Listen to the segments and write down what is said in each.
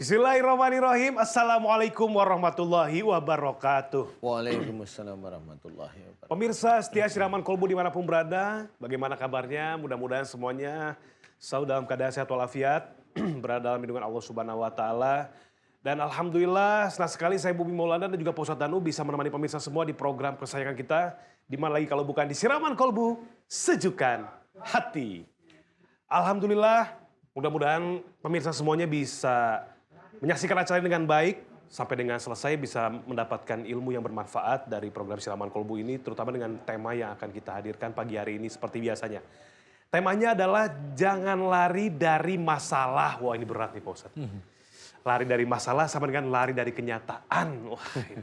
Bismillahirrahmanirrahim. Assalamualaikum warahmatullahi wabarakatuh. Waalaikumsalam warahmatullahi wabarakatuh. Pemirsa setia Siraman Kolbu dimanapun berada, bagaimana kabarnya? Mudah-mudahan semuanya selalu dalam keadaan sehat walafiat, berada dalam lindungan Allah Subhanahu wa Ta'ala. Dan alhamdulillah senang sekali saya Bubi Maulana dan juga Pak Ustadz Danu bisa menemani pemirsa semua di program kesayangan kita. Di mana lagi kalau bukan di Siraman Kolbu, sejukan hati. Alhamdulillah, mudah-mudahan pemirsa semuanya bisa menyaksikan acara ini dengan baik, sampai dengan selesai bisa mendapatkan ilmu yang bermanfaat dari program Siraman Kolbu ini, terutama dengan tema yang akan kita hadirkan pagi hari ini seperti biasanya. Temanya adalah jangan lari dari masalah. Wah, ini berat nih Pak Ustadz. Lari dari masalah sama dengan lari dari kenyataan. Wah, ini.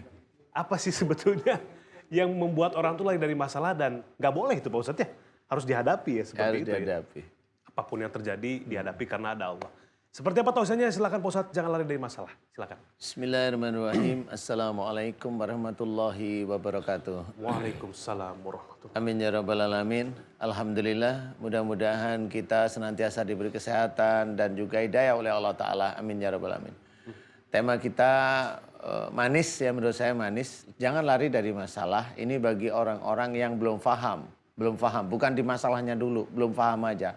Apa sih sebetulnya yang membuat orang tuh lari dari masalah dan nggak boleh itu Pak Ustadz ya? Harus dihadapi ya seperti Harus itu dihadapi. ya. Apapun yang terjadi dihadapi karena ada Allah. Seperti apa tausiahnya? Silakan Pak Ustadz, jangan lari dari masalah. Silakan. Bismillahirrahmanirrahim. Assalamualaikum warahmatullahi wabarakatuh. Waalaikumsalam warahmatullahi wabarakatuh. Amin ya rabbal alamin. Alhamdulillah, mudah-mudahan kita senantiasa diberi kesehatan dan juga hidayah oleh Allah Ta'ala. Amin ya rabbal alamin. Tema kita manis ya, menurut saya manis. Jangan lari dari masalah. Ini bagi orang-orang yang belum paham. Belum paham, bukan di masalahnya dulu, belum paham aja.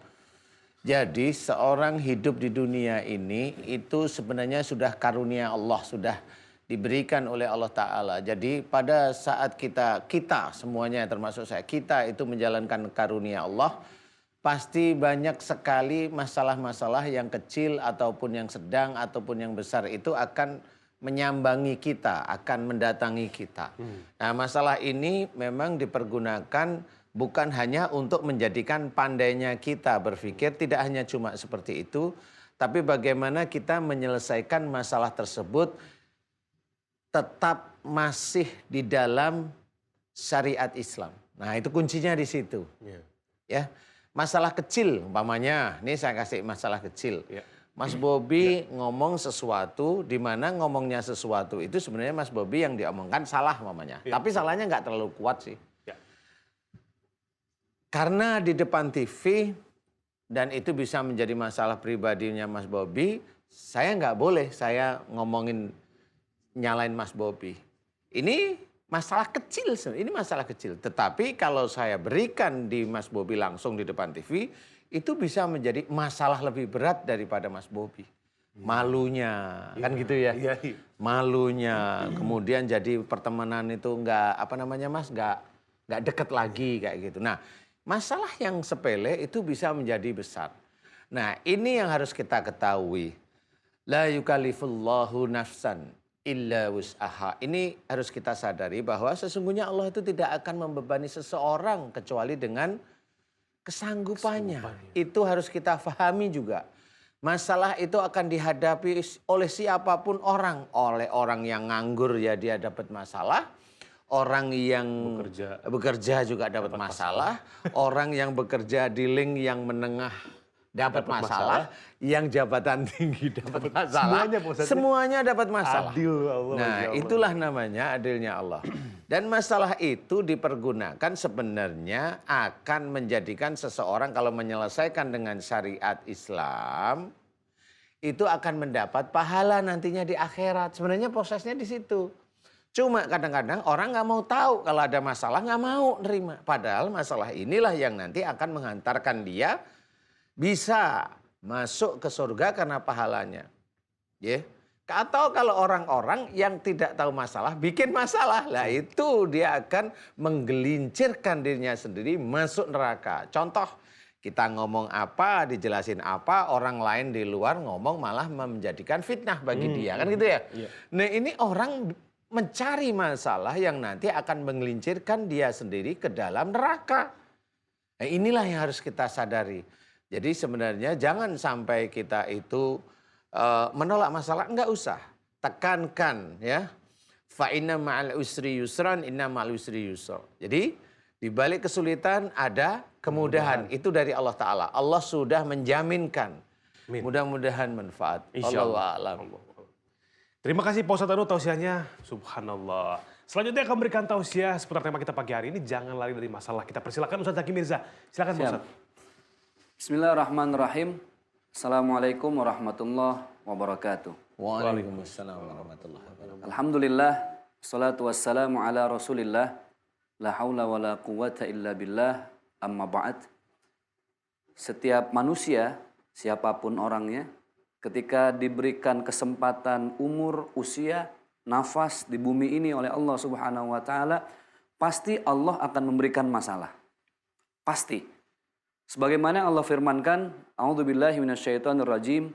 Jadi seorang hidup di dunia ini itu sebenarnya sudah karunia Allah, sudah diberikan oleh Allah Ta'ala. Jadi pada saat kita semuanya termasuk saya, kita itu menjalankan karunia Allah, pasti banyak sekali masalah-masalah yang kecil ataupun yang sedang ataupun yang besar itu akan menyambangi kita, akan mendatangi kita. Nah, masalah ini memang dipergunakan bukan hanya untuk menjadikan pandainya kita berpikir, tidak hanya cuma seperti itu, tapi bagaimana kita menyelesaikan masalah tersebut tetap masih di dalam syariat Islam. Nah, itu kuncinya di situ. Ya, masalah kecil, umpamanya, ini saya kasih masalah kecil. Mas Bobi ngomong sesuatu, di mana ngomongnya sesuatu itu sebenarnya Mas Bobi yang diomongkan salah, umpamanya. Tapi salahnya nggak terlalu kuat sih. Karena di depan TV, dan itu bisa menjadi masalah pribadinya Mas Bobi, saya nggak boleh saya ngomongin nyalain Mas Bobi. Ini masalah kecil, ini masalah kecil. Tetapi kalau saya berikan di Mas Bobi langsung di depan TV, itu bisa menjadi masalah lebih berat daripada Mas Bobi. Malunya, kan gitu ya. Malunya, kemudian jadi pertemanan itu nggak, apa namanya Mas, nggak deket lagi kayak gitu. Nah, masalah yang sepele itu bisa menjadi besar. Nah, ini yang harus kita ketahui. La yukallifullahu nafsan illa wus'aha. Ini harus kita sadari bahwa sesungguhnya Allah itu tidak akan membebani seseorang kecuali dengan kesanggupannya. Itu harus kita pahami juga. Masalah itu akan dihadapi oleh siapapun orang. Oleh orang yang nganggur ya dia dapat masalah. Orang yang bekerja juga dapat masalah. Orang yang bekerja di link yang menengah dapat masalah. Yang jabatan tinggi dapat masalah. Semuanya dapat masalah. Adil Allah. Nah, itulah namanya adilnya Allah. Dan masalah itu dipergunakan sebenarnya akan menjadikan seseorang kalau menyelesaikan dengan syariat Islam, itu akan mendapat pahala nantinya di akhirat. Sebenarnya prosesnya di situ. Cuma kadang-kadang orang nggak mau tahu kalau ada masalah, nggak mau nerima. Padahal masalah inilah yang nanti akan menghantarkan dia bisa masuk ke surga karena pahalanya. Atau kalau orang-orang yang tidak tahu masalah, bikin masalah. Lah itu dia akan menggelincirkan dirinya sendiri masuk neraka. Contoh, kita ngomong apa, dijelasin apa, orang lain di luar ngomong malah menjadikan fitnah bagi dia. Kan gitu ya? Nah, ini orang mencari masalah yang nanti akan menggelincirkan dia sendiri ke dalam neraka. Nah, inilah yang harus kita sadari. Jadi sebenarnya jangan sampai kita itu menolak masalah, enggak usah. Tekankan ya. Fa inna ma'al usri yusran, inna ma'al usri yusra. Jadi di balik kesulitan ada kemudahan. Itu dari Allah Ta'ala. Allah sudah menjaminkan. Mudah-mudahan manfaat. Allahu a'lam. Terima kasih Pak Ustadz Danu tausiahnya. Subhanallah. Selanjutnya akan memberikan tausiah seputar tema kita pagi hari ini. Jangan lari dari masalah. Kita persilakan Ustadz Zaki Mirza. Silakan Pak Ustadz. Bismillahirrahmanirrahim. Assalamualaikum warahmatullahi wabarakatuh. Waalaikumsalam warahmatullahi wabarakatuh. Alhamdulillah, salatu wassalamu ala rasulillah, la haula wa la quwata illa billah, amma ba'd. Setiap manusia, siapapun orangnya, ketika diberikan kesempatan umur, usia, nafas di bumi ini oleh Allah Subhanahu wa taala, pasti Allah akan memberikan masalah. Pasti. Sebagaimana Allah firmankan, a'udzubillahi minasyaitonirrajim,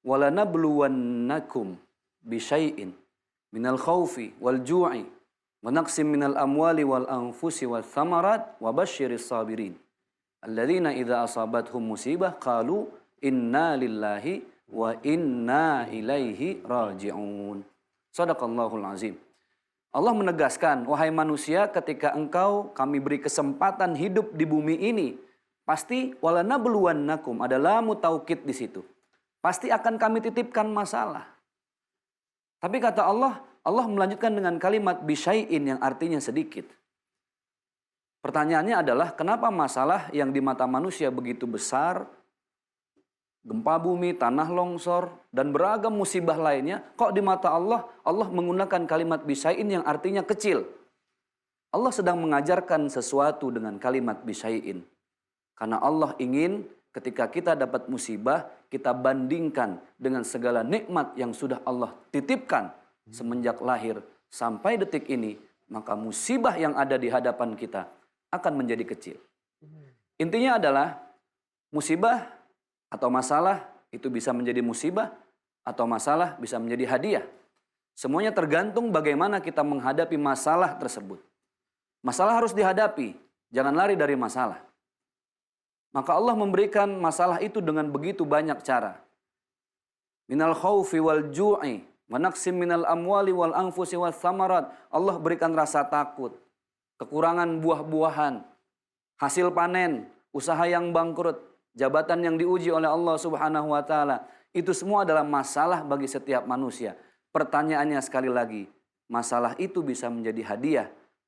walanabluwannakum bisyai'in minal khaufi wal ju'i wa naqsim minal amwali wal anfusi wal thamarat wa basyiris sabirin alladzina idza asabathum musibah qalu inna lillahi wa inna ilaihi raji'un. Shadaqallahul azim. Allah menegaskan, wahai manusia, ketika engkau kami beri kesempatan hidup di bumi ini, pasti walanabluwannakum, ada lamu taukid di situ. Pasti akan kami titipkan masalah. Tapi kata Allah, Allah melanjutkan dengan kalimat bisyai'in yang artinya sedikit. Pertanyaannya adalah kenapa masalah yang di mata manusia begitu besar, gempa bumi, tanah longsor, dan beragam musibah lainnya, kok di mata Allah, Allah menggunakan kalimat bisyai'in yang artinya kecil. Allah sedang mengajarkan sesuatu dengan kalimat bisyai'in. Karena Allah ingin ketika kita dapat musibah, kita bandingkan dengan segala nikmat yang sudah Allah titipkan semenjak lahir sampai detik ini, maka musibah yang ada di hadapan kita akan menjadi kecil. Intinya adalah musibah atau masalah itu bisa menjadi musibah atau masalah bisa menjadi hadiah. Semuanya tergantung bagaimana kita menghadapi masalah tersebut. Masalah harus dihadapi, jangan lari dari masalah. Maka Allah memberikan masalah itu dengan begitu banyak cara. Minal khaufi wal ju'i wa naqsim minal amwali wal anfusi wal thamarat. Allah berikan rasa takut, kekurangan buah-buahan, hasil panen, usaha yang bangkrut, jabatan yang diuji oleh Allah Subhanahu wa taala. Itu semua adalah masalah bagi setiap manusia. Pertanyaannya sekali lagi, masalah itu bisa menjadi hadiah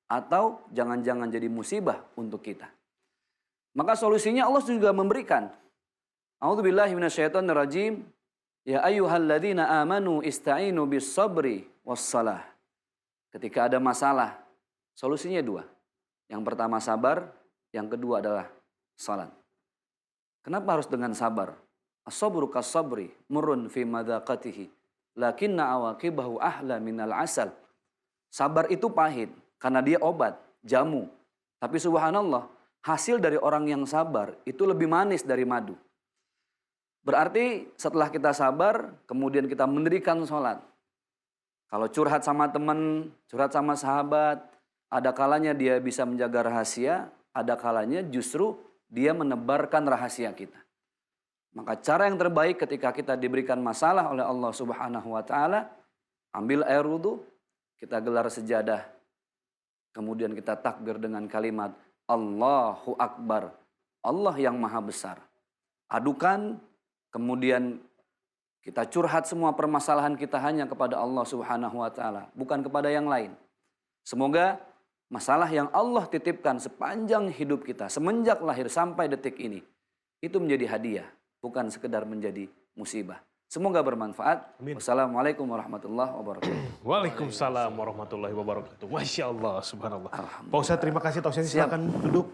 atau jangan-jangan jadi musibah untuk kita. Maka solusinya Allah juga memberikan. A'udzubillahi minasyaitonirrajim. Ya ayyuhalladzina amanu ista'inu bis sabri wassalah. Ketika ada masalah, solusinya dua. Yang pertama sabar, yang kedua adalah salat. Kenapa harus dengan sabar? As-sabru kas-sabri murrun fi madaqatihi lakinna awaqibahu ahla minal asal. Sabar itu pahit karena dia obat, jamu. Tapi subhanallah, hasil dari orang yang sabar itu lebih manis dari madu. Berarti setelah kita sabar, kemudian kita mendirikan sholat. Kalau curhat sama teman, curhat sama sahabat, ada kalanya dia bisa menjaga rahasia, ada kalanya justru dia menebarkan rahasia kita. Maka cara yang terbaik ketika kita diberikan masalah oleh Allah Subhanahu wa taala, ambil air wudu, kita gelar sejadah. Kemudian kita takbir dengan kalimat Allahu Akbar. Allah yang maha besar. Adukan, kemudian kita curhat semua permasalahan kita hanya kepada Allah Subhanahu wa taala, bukan kepada yang lain. Semoga masalah yang Allah titipkan sepanjang hidup kita, semenjak lahir sampai detik ini, itu menjadi hadiah, bukan sekedar menjadi musibah. Semoga bermanfaat. Amin. Wassalamualaikum warahmatullahi wabarakatuh. Waalaikumsalam warahmatullahi wabarakatuh. Masya Allah, subhanallah. Pak Ustadz, terima kasih. Tausiahnya silakan duduk.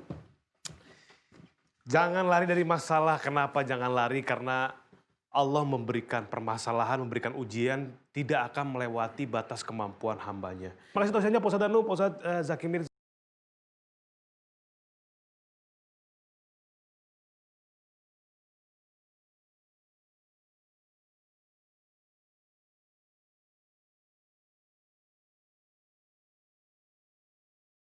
Jangan lari dari masalah. Kenapa jangan lari? Karena Allah memberikan permasalahan, memberikan ujian, tidak akan melewati batas kemampuan hambanya. Terima kasih tausiahnya Pak Ustadz Danu, Pak Ustadz Zaki Mirza.